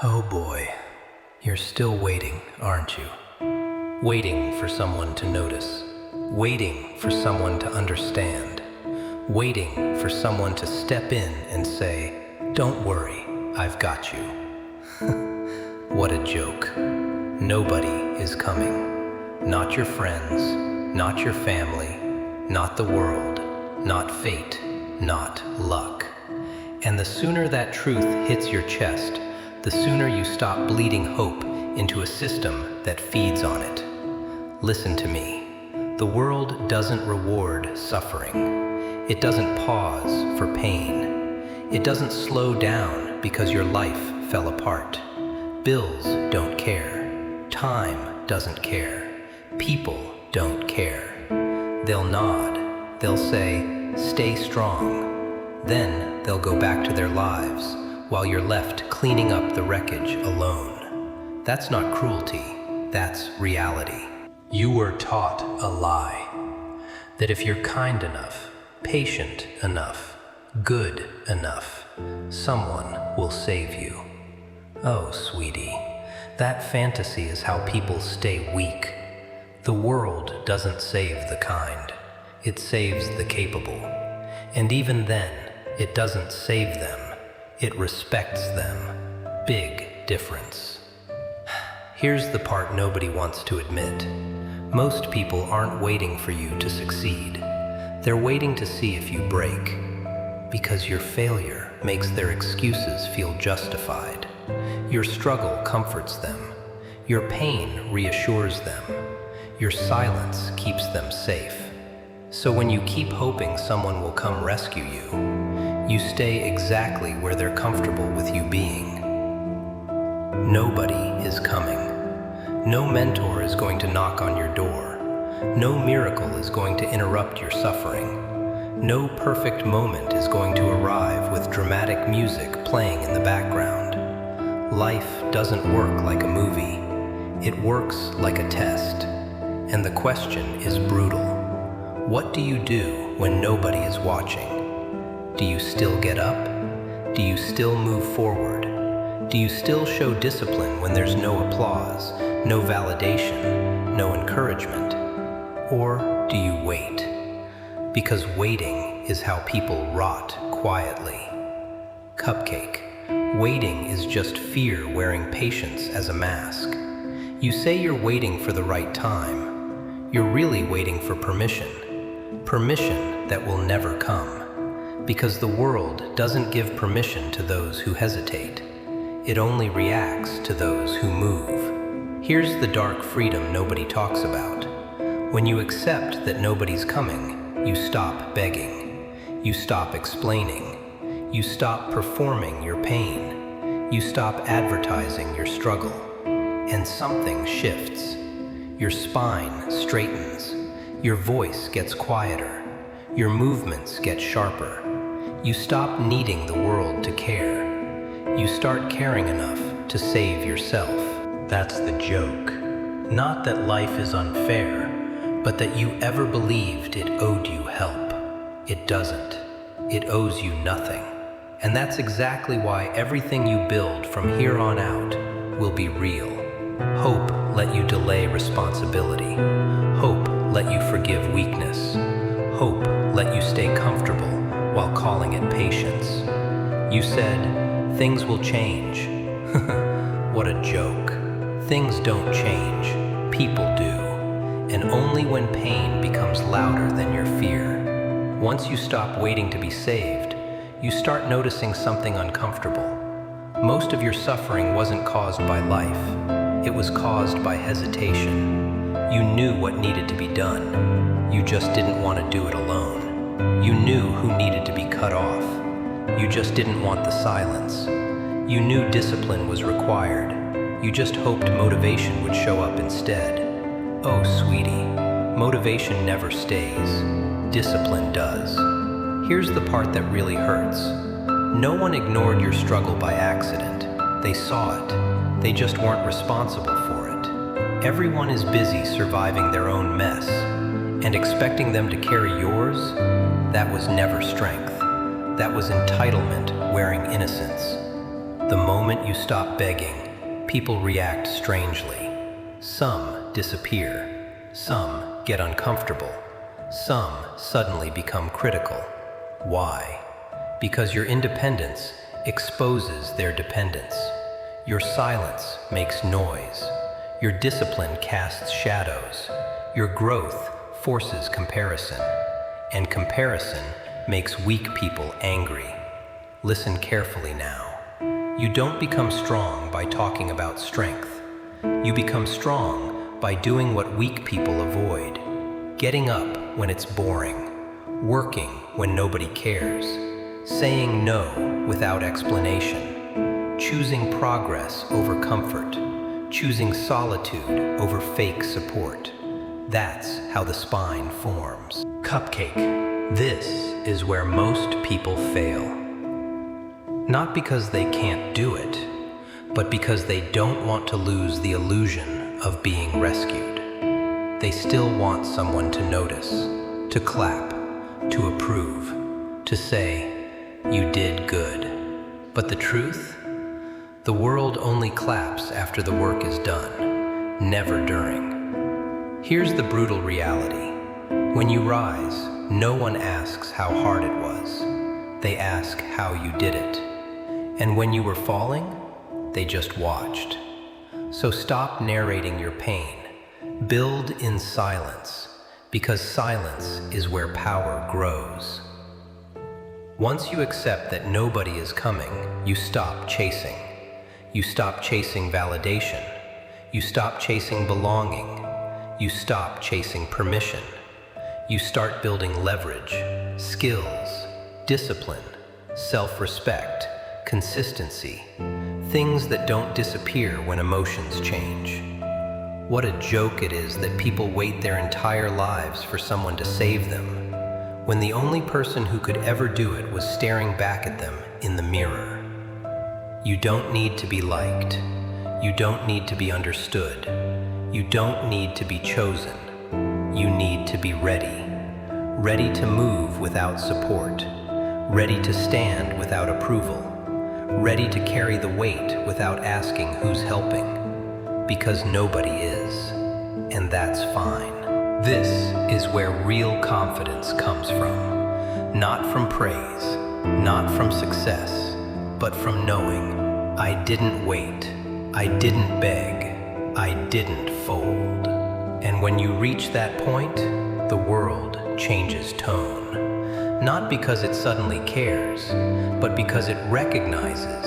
Oh boy, you're still waiting, aren't you? Waiting for someone to notice, waiting for someone to understand, waiting for someone to step in and say, "Don't worry, I've got you." What a joke. Nobody is coming. Not your friends, not your family, not the world, not fate, not luck. And the sooner that truth hits your chest, the sooner you stop bleeding hope into a system that feeds on it. Listen to me. The world doesn't reward suffering. It doesn't pause for pain. It doesn't slow down because your life fell apart. Bills don't care. Time doesn't care. People don't care. They'll nod. They'll say, "Stay strong." Then they'll go back to their lives while you're left cleaning up the wreckage alone. That's not cruelty. That's reality. You were taught a lie. That if you're kind enough, patient enough, good enough, someone will save you. Oh, sweetie, that fantasy is how people stay weak. The world doesn't save the kind. It saves the capable. And even then, it doesn't save them. It respects them. Big difference. Here's the part nobody wants to admit. Most people aren't waiting for you to succeed. They're waiting to see if you break. Because your failure makes their excuses feel justified. Your struggle comforts them. Your pain reassures them. Your silence keeps them safe. So when you keep hoping someone will come rescue you, you stay exactly where they're comfortable with you being. Nobody is coming. No mentor is going to knock on your door. No miracle is going to interrupt your suffering. No perfect moment is going to arrive with dramatic music playing in the background. Life doesn't work like a movie. It works like a test. And the question is brutal. What do you do when nobody is watching? Do you still get up? Do you still move forward? Do you still show discipline when there's no applause, no validation, no encouragement? Or do you wait? Because waiting is how people rot quietly. Cupcake. Waiting is just fear wearing patience as a mask. You say you're waiting for the right time. You're really waiting for permission. Permission that will never come. Because the world doesn't give permission to those who hesitate. It only reacts to those who move. Here's the dark freedom nobody talks about. When you accept that nobody's coming, you stop begging. You stop explaining. You stop performing your pain. You stop advertising your struggle. And something shifts. Your spine straightens. Your voice gets quieter. Your movements get sharper. You stop needing the world to care. You start caring enough to save yourself. That's the joke. Not that life is unfair, but that you ever believed it owed you help. It doesn't. It owes you nothing. And that's exactly why everything you build from here on out will be real. Hope let you delay responsibility. Hope let you forgive weakness. Hope let you stay comfortable while calling it patience. You said, "Things will change." What a joke. Things don't change. People do. And only when pain becomes louder than your fear. Once you stop waiting to be saved, you start noticing something uncomfortable. Most of your suffering wasn't caused by life. It was caused by hesitation. You knew what needed to be done. You just didn't want to do it alone. You knew who needed to be cut off. You just didn't want the silence. You knew discipline was required. You just hoped motivation would show up instead. Oh, sweetie, motivation never stays. Discipline does. Here's the part that really hurts. No one ignored your struggle by accident. They saw it. They just weren't responsible for it. Everyone is busy surviving their own mess, and expecting them to carry yours, that was never strength. That was entitlement wearing innocence. The moment moment you stop begging, people react strangely. Some disappear, some get uncomfortable, some suddenly become critical. Why? Because your independence exposes their dependence. Your silence makes noise. Your discipline casts shadows. Your growth forces comparison. And comparison makes weak people angry. Listen carefully now. You don't become strong by talking about strength. You become strong by doing what weak people avoid. Getting up when it's boring. Working when nobody cares. Saying no without explanation. Choosing progress over comfort. Choosing solitude over fake support. That's how the spine forms. Cupcake. This is where most people fail. Not because they can't do it, but because they don't want to lose the illusion of being rescued. They still want someone to notice, to clap, to approve, to say, "You did good." But the truth? The world only claps after the work is done, never during. Here's the brutal reality. When you rise, no one asks how hard it was. They ask how you did it. And when you were falling, they just watched. So stop narrating your pain. Build in silence, because silence is where power grows. Once you accept that nobody is coming, you stop chasing. You stop chasing validation. You stop chasing belonging. You stop chasing permission. You start building leverage, skills, discipline, self-respect, consistency, things that don't disappear when emotions change. What a joke it is that people wait their entire lives for someone to save them, when the only person who could ever do it was staring back at them in the mirror. You don't need to be liked. You don't need to be understood. You don't need to be chosen. You need to be ready. Ready to move without support. Ready to stand without approval. Ready to carry the weight without asking who's helping. Because nobody is. And that's fine. This is where real confidence comes from. Not from praise, not from success, but from knowing, I didn't wait, I didn't beg, I didn't fold. And when you reach that point, the world changes tone. Not because it suddenly cares, but because it recognizes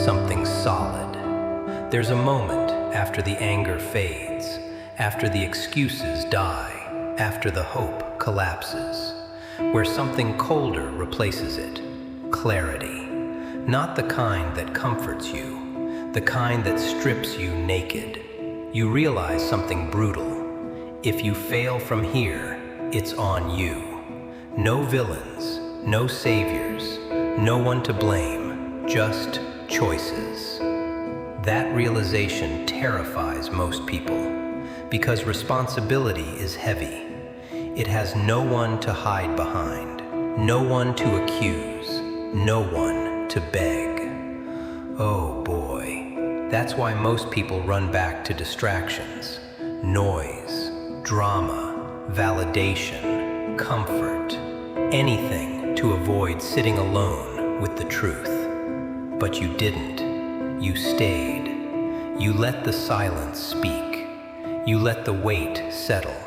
something solid. There's a moment after the anger fades, after the excuses die, after the hope collapses, where something colder replaces it, clarity. Not the kind that comforts you, the kind that strips you naked. You realize something brutal. If you fail from here, it's on you. No villains, no saviors, no one to blame, just choices. That realization terrifies most people, because responsibility is heavy. It has no one to hide behind, no one to accuse, no one to beg. Oh boy. That's why most people run back to distractions, noise, drama, validation, comfort, anything to avoid sitting alone with the truth. But you didn't. You stayed. You let the silence speak. You let the weight settle.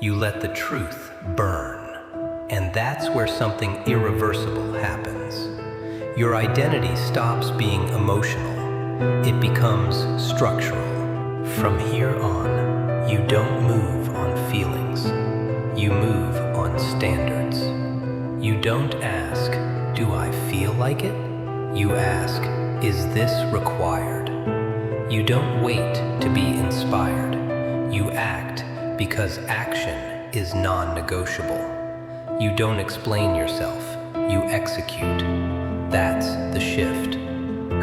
You let the truth burn. And that's where something irreversible happens. Your identity stops being emotional. It becomes structural. From here on, you don't move on feelings. You move on standards. You don't ask, do I feel like it? You ask, is this required? You don't wait to be inspired. You act because action is non-negotiable. You don't explain yourself. You execute. That's the shift.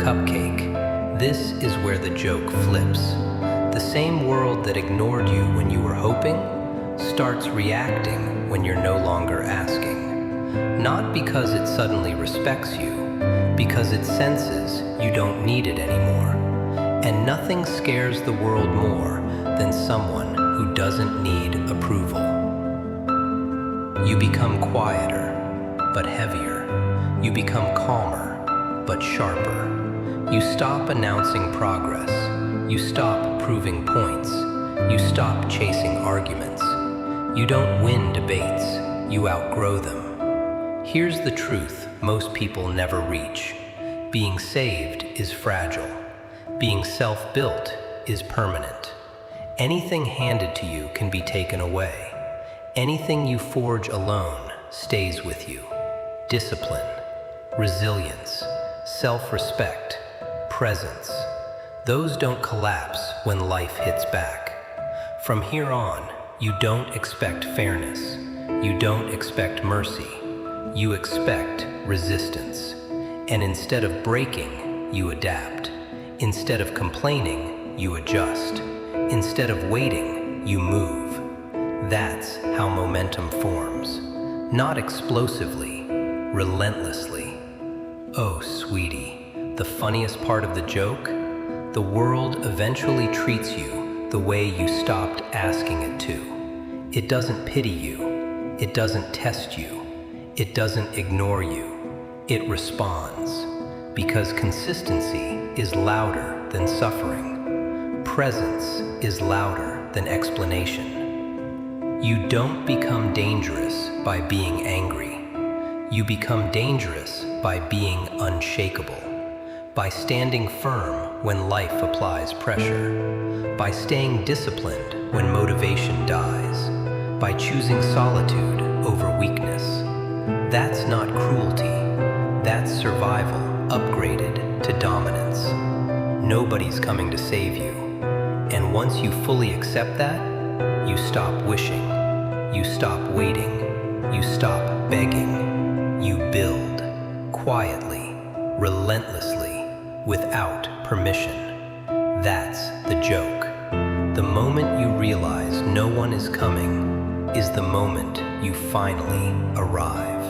Cupcake. This is where the joke flips. The same world that ignored you when you were hoping starts reacting when you're no longer asking. Not because it suddenly respects you, because it senses you don't need it anymore. And nothing scares the world more than someone who doesn't need approval. You become quieter, but heavier. You become calmer, but sharper. You stop announcing progress. You stop proving points. You stop chasing arguments. You don't win debates. You outgrow them. Here's the truth most people never reach. Being saved is fragile. Being self-built is permanent. Anything handed to you can be taken away. Anything you forge alone stays with you. Discipline, resilience, self-respect, presence. Those don't collapse when life hits back. From here on, you don't expect fairness. You don't expect mercy. You expect resistance. And instead of breaking, you adapt. Instead of complaining, you adjust. Instead of waiting, you move. That's how momentum forms. Not explosively, relentlessly. Oh, sweetie, the funniest part of the joke? The world eventually treats you the way you stopped asking it to. It doesn't pity you. It doesn't test you. It doesn't ignore you. It responds. Because consistency is louder than suffering. Presence is louder than explanation. You don't become dangerous by being angry. You become dangerous by being unshakable. By standing firm when life applies pressure. By staying disciplined when motivation dies. By choosing solitude over weakness. That's not cruelty. That's survival upgraded to dominance. Nobody's coming to save you. And once you fully accept that, you stop wishing. You stop waiting. You stop begging. You build quietly, relentlessly, without permission. That's the joke. The moment you realize no one is coming is the moment you finally arrive.